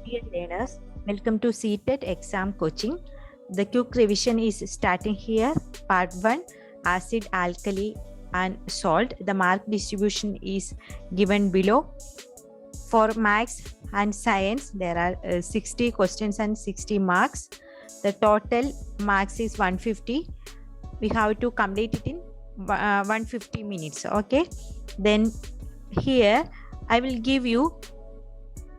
Dear learners, welcome to CTET exam coaching. The quick revision is starting here. Part 1, acid, alkali and salt. The mark distribution is given below. For maths and science, there are 60 questions and 60 marks. The total marks is 150. We have to complete it in 150 minutes. Okay. Then here I will give you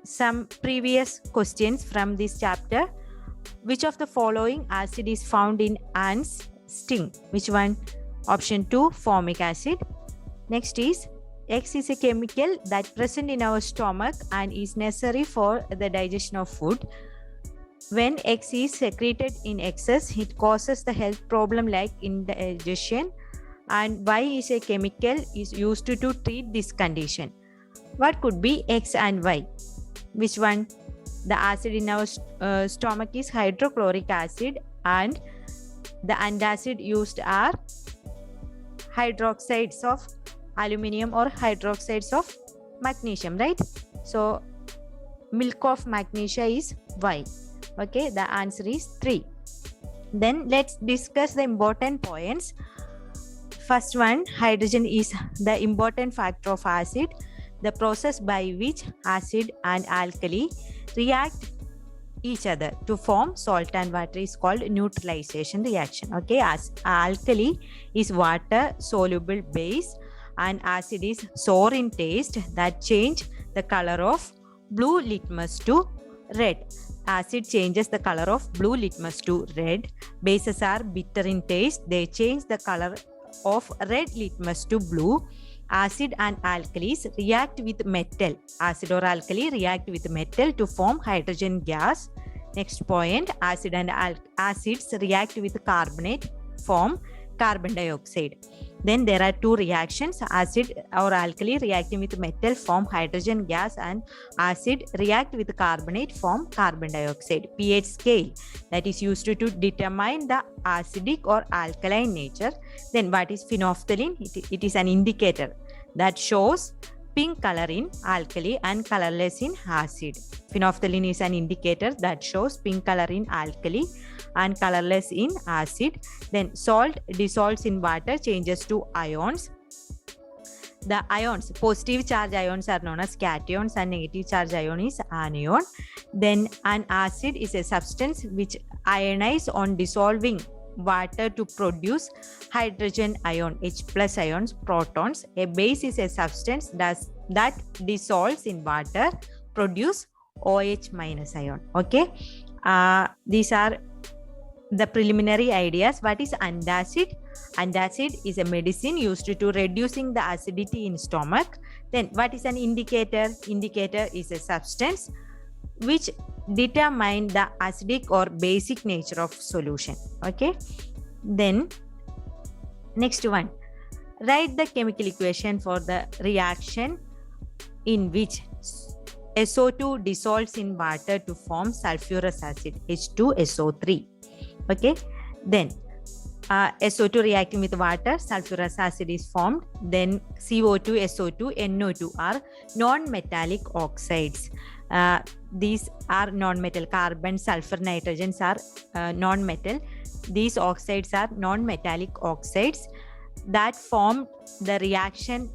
some previous questions from this chapter. Which of the following acid is found in ants' sting? Which one? Option 2, formic acid. Next is X is a chemical that present in our stomach and is necessary for the digestion of food. When X is secreted in excess, it causes the health problem like indigestion. And Y is a chemical is used to treat this condition. What could be X and Y? Which one? The acid in our stomach is hydrochloric acid, and the antacid used are hydroxides of aluminum or hydroxides of magnesium, right? So milk of magnesia is Y. Okay, the answer is 3. Then let's discuss the important points. First one, hydrogen is the important factor of acid. The process by which acid and alkali react each other to form salt and water is called neutralization reaction. Okay, as alkali is water soluble base and acid is sour in taste that change the color of blue litmus to red. Acid changes the color of blue litmus to red. Bases are bitter in taste. They change the color of red litmus to blue. Acid and alkalis react with metal. Acid or alkali react with metal to form hydrogen gas. Next point, acid and acids react with carbonate, form carbon dioxide. Then there are two reactions. Acid or alkali reacting with metal form hydrogen gas, and acid react with carbonate form carbon dioxide. pH scale that is used to determine the acidic or alkaline nature. Then what is phenolphthalein? It is an indicator that shows pink color in alkali and colorless in acid. Phenolphthalein is an indicator that shows pink color in alkali and colorless in acid. Then salt dissolves in water, changes to ions. The ions, positive charge ions are known as cations and negative charge ion is anion. Then an acid is a substance which ionize on dissolving water to produce hydrogen ion, H plus ions, protons. A base is a substance that dissolves in water, produce OH minus ion. Okay, these are the preliminary ideas. What is antacid? Antacid is a medicine used to reducing the acidity in stomach. Then what is an indicator? Indicator is a substance which determine the acidic or basic nature of solution. Okay, then next one, write the chemical equation for the reaction in which SO2 dissolves in water to form sulfurous acid, H2SO3. Okay, then SO2 reacting with water, sulfurous acid is formed. Then CO2, SO2, NO2 are non-metallic oxides. These are non-metal. Carbon, sulfur, nitrogens are non-metal. These oxides are non-metallic oxides that form the reaction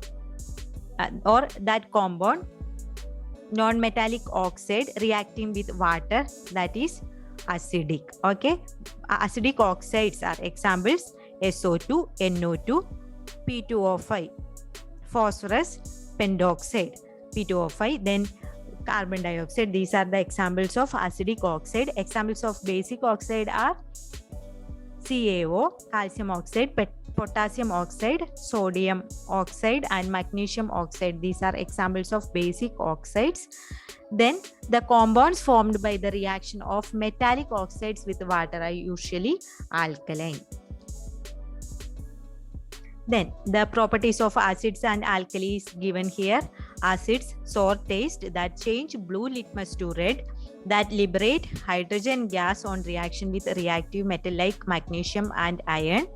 or that compound non-metallic oxide reacting with water, that is acidic. Okay, acidic oxides are examples SO2, NO2, P2O5, phosphorus pentoxide, P2O5, then carbon dioxide. These are the examples of acidic oxide. Examples of basic oxide are CaO, calcium oxide, potassium oxide, sodium oxide and magnesium oxide. These are examples of basic oxides. Then the compounds formed by the reaction of metallic oxides with water are usually alkaline. Then the properties of acids and alkalis given here. Acids, sour taste that change blue litmus to red, that liberate hydrogen gas on reaction with reactive metal like magnesium and iron.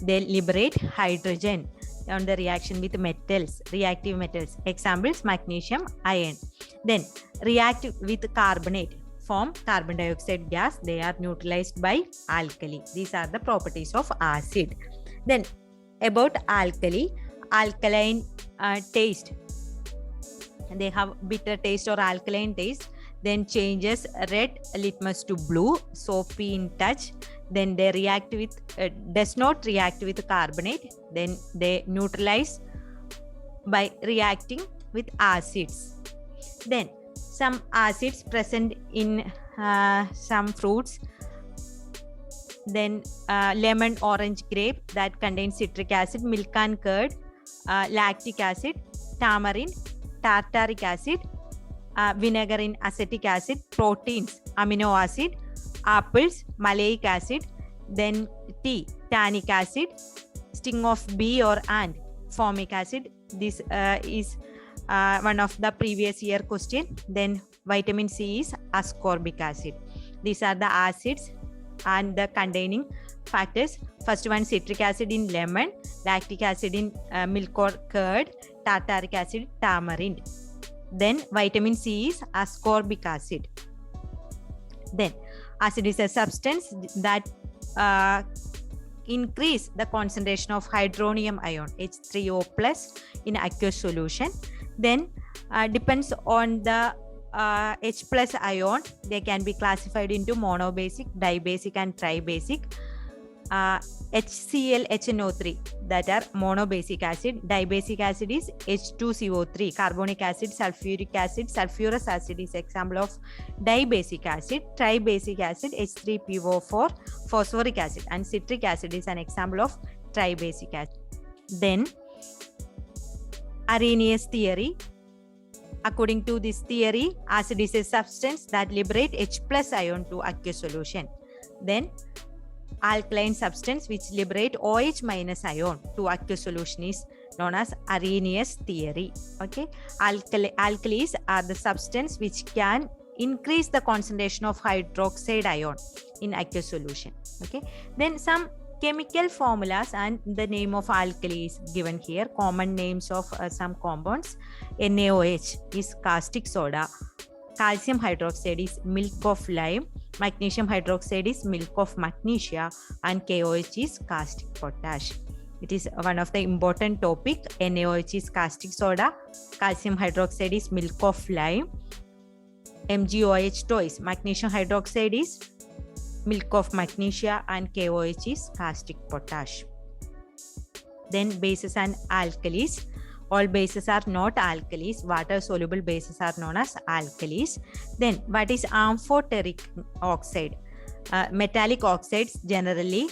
They liberate hydrogen on the reaction with metals, reactive metals. Examples, magnesium, iron. Then react with carbonate, form carbon dioxide gas. They are neutralized by alkali. These are the properties of acid. Then about alkali, alkaline taste. They have bitter taste or alkaline taste. Then changes red litmus to blue, soapy in touch. Then they react with does not react with carbonate. Then they neutralize by reacting with acids. Then some acids present in some fruits. Then lemon, orange, grape that contains citric acid, milk and curd, lactic acid, tamarind, tartaric acid, vinegar in acetic acid, proteins, amino acid, apples, maleic acid, then tea, tannic acid, sting of bee or ant, formic acid. This is one of the previous year question. Then vitamin C is ascorbic acid. These are the acids and the containing factors. First one, citric acid in lemon, lactic acid in milk or curd, tartaric acid, tamarind. Then vitamin C is ascorbic acid. Then acid is a substance that increase the concentration of hydronium ion H3O plus in aqueous solution. Then depends on the H plus ion, they can be classified into monobasic, dibasic and tribasic. HCl, HNO3 that are monobasic acid. Dibasic acid is H2CO3. Carbonic acid, sulfuric acid, sulfurous acid is example of dibasic acid. Tribasic acid, H3PO4, phosphoric acid, and citric acid is an example of tribasic acid. Then Arrhenius theory. According to this theory, acid is a substance that liberate H plus ion to aqueous solution. Then alkaline substance which liberate OH minus ion to aqueous solution is known as Arrhenius theory. Okay, alkalis are the substance which can increase the concentration of hydroxide ion in aqueous solution. Okay, then some chemical formulas and the name of alkali is given here. Common names of some compounds. NaOH is caustic soda. Calcium hydroxide is milk of lime. Magnesium hydroxide is milk of magnesia, and KOH is caustic potash. It is one of the important topic. NaOH is caustic soda. Calcium hydroxide is milk of lime. MgOH2 is magnesium hydroxide is milk of magnesia, and KOH is caustic potash. Then bases and alkalis. All bases are not alkalis. Water soluble bases are known as alkalis. Then what is amphoteric oxide? Metallic oxides generally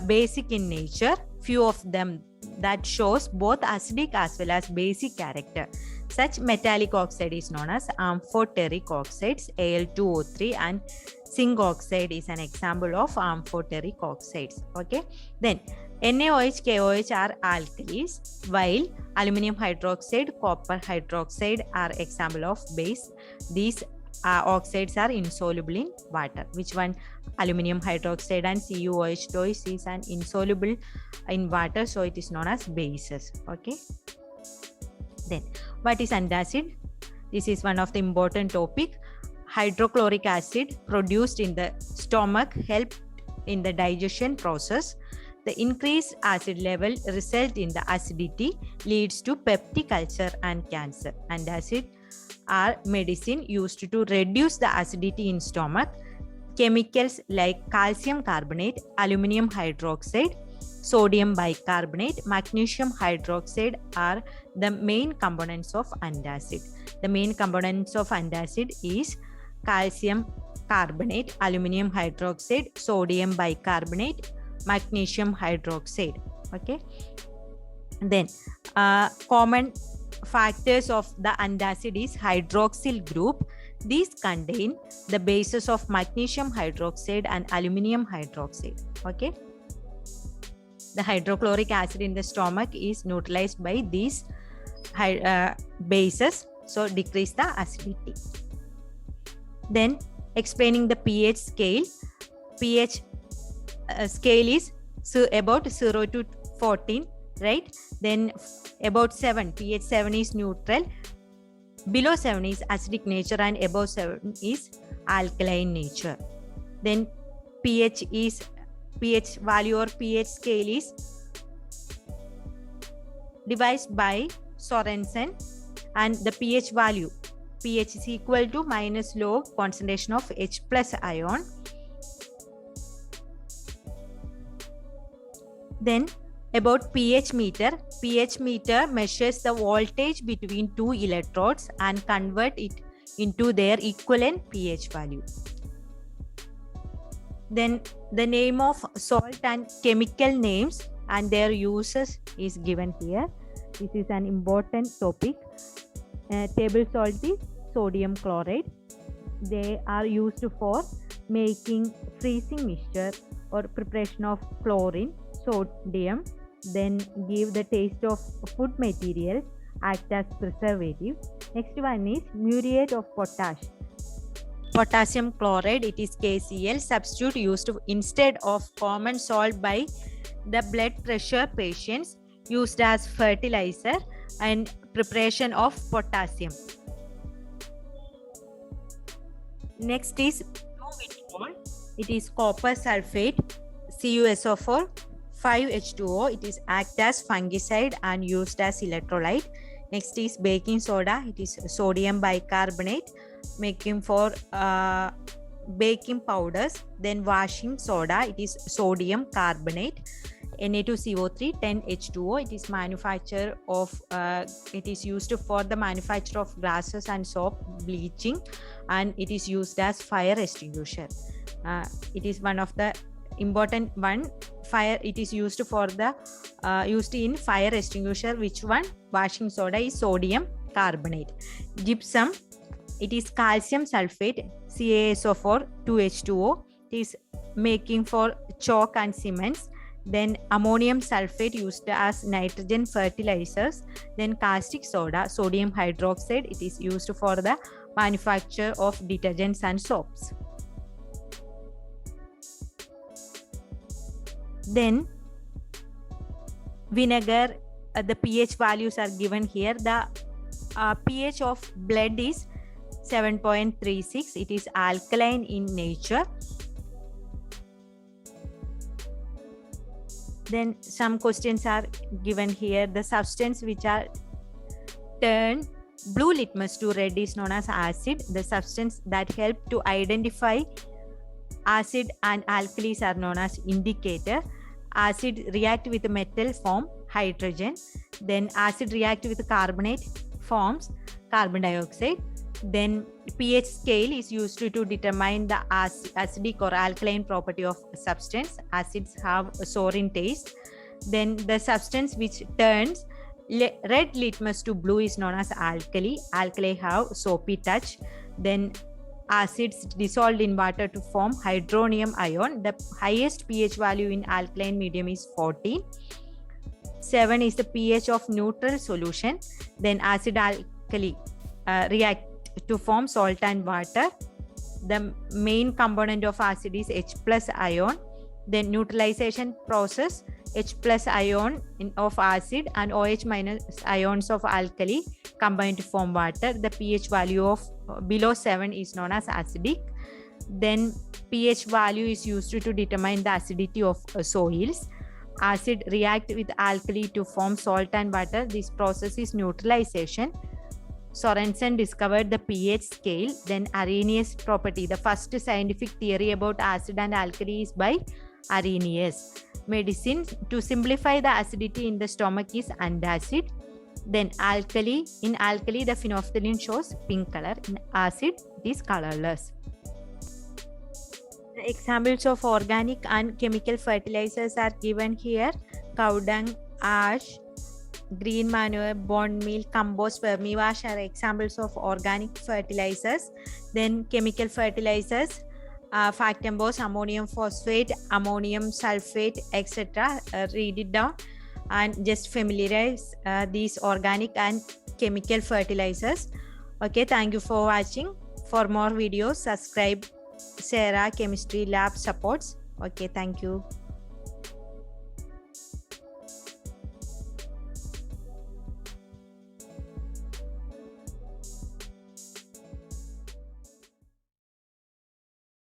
basic in nature. Few of them that shows both acidic as well as basic character. Such metallic oxide is known as amphoteric oxides. Al2O3 and zinc oxide is an example of amphoteric oxides. Okay, then NaOH, KOH are alkalis, while aluminum hydroxide, copper hydroxide are example of base. These oxides are insoluble in water. Which one? Aluminum hydroxide and CuOH2 is an insoluble in water, so it is known as bases. Okay. Then what is antacid? This is one of the important topic. Hydrochloric acid produced in the stomach help in the digestion process. The increased acid level result in the acidity, leads to peptic ulcer and cancer. Antacid are medicine used to reduce the acidity in stomach. Chemicals like calcium carbonate, aluminum hydroxide, sodium bicarbonate, magnesium hydroxide are the main components of antacid. The main components of antacid is calcium carbonate, aluminum hydroxide, sodium bicarbonate, magnesium hydroxide. Okay, then common factors of the antacid is hydroxyl group. These contain the bases of magnesium hydroxide and aluminum hydroxide. Okay, the hydrochloric acid in the stomach is neutralized by these bases, so decrease the acidity. Then explaining the pH scale. pH scale is about 0 to 14. right? Then about 7, pH 7 is neutral, below 7 is acidic nature, and above 7 is alkaline nature. Then pH value or pH scale is devised by Sorensen, and the pH value, pH is equal to minus log concentration of H plus ion. Then about pH meter measures the voltage between two electrodes and convert it into their equivalent pH value. Then the name of salt and chemical names and their uses is given here. This is an important topic. Table salt is sodium chloride. They are used for making freezing mixture or preparation of chlorine, sodium, then give the taste of food materials, act as preservative. Next one is muriate of potash. Potassium chloride, it is KCl, substitute used instead of common salt by the blood pressure patients, used as fertilizer and preparation of potassium. Next is withdrawal. It is copper sulfate, CuSO4, 5H2O. It is act as fungicide and used as electrolyte. Next is baking soda. It is sodium bicarbonate, making for baking powders. Then washing soda, it is sodium carbonate. Na2CO3, 10H2O. It is manufacture of it is used for the manufacture of glasses and soap, bleaching, and it is used as fire extinguisher. It is one of the important one. Fire, it is used for the used in fire extinguisher. Which one? Washing soda is sodium carbonate. Gypsum, it is calcium sulfate, CaSO4, 2H2O. It is making for chalk and cements. Then ammonium sulfate used as nitrogen fertilizers. Then caustic soda, sodium hydroxide, it is used for the manufacture of detergents and soaps. Then vinegar, the pH values are given here. The pH of blood is 7.36. It is alkaline in nature. Then some questions are given here. The substance which are turned blue litmus to red is known as acid. The substance that help to identify acid and alkalis are known as indicator. Acid react with metal form hydrogen. Then acid react with carbonate forms carbon dioxide. Then pH scale is used to determine the acidic or alkaline property of substance. Acids have a sour in taste. Then the substance which turns red litmus to blue is known as alkali. Alkali have soapy touch. Then acids dissolved in water to form hydronium ion. The highest pH value in alkaline medium is 14. 7 is the pH of neutral solution. Then acid alkali react to form salt and water. The main component of acid is H plus ion. Then neutralization process, H plus ion of acid and OH minus ions of alkali combine to form water. The pH value of below 7 is known as acidic. Then pH value is used to determine the acidity of soils. Acid react with alkali to form salt and water. This process is neutralization. Sorensen discovered the pH scale. Then Arrhenius property. The first scientific theory about acid and alkali is by Arrhenius. Medicine, to simplify the acidity in the stomach is antacid. Then alkali, in alkali the phenolphthalein shows pink color. In acid it is colorless. The examples of organic and chemical fertilizers are given here. Cow dung, ash, green manure, bone meal, compost, vermiwash are examples of organic fertilizers. Then chemical fertilizers, Factembos, ammonium phosphate, ammonium sulfate, etc. Read it down and just familiarize these organic and chemical fertilizers. Okay, thank you for watching. For more videos, subscribe Sarah Chemistry Lab Supports. Okay, thank you.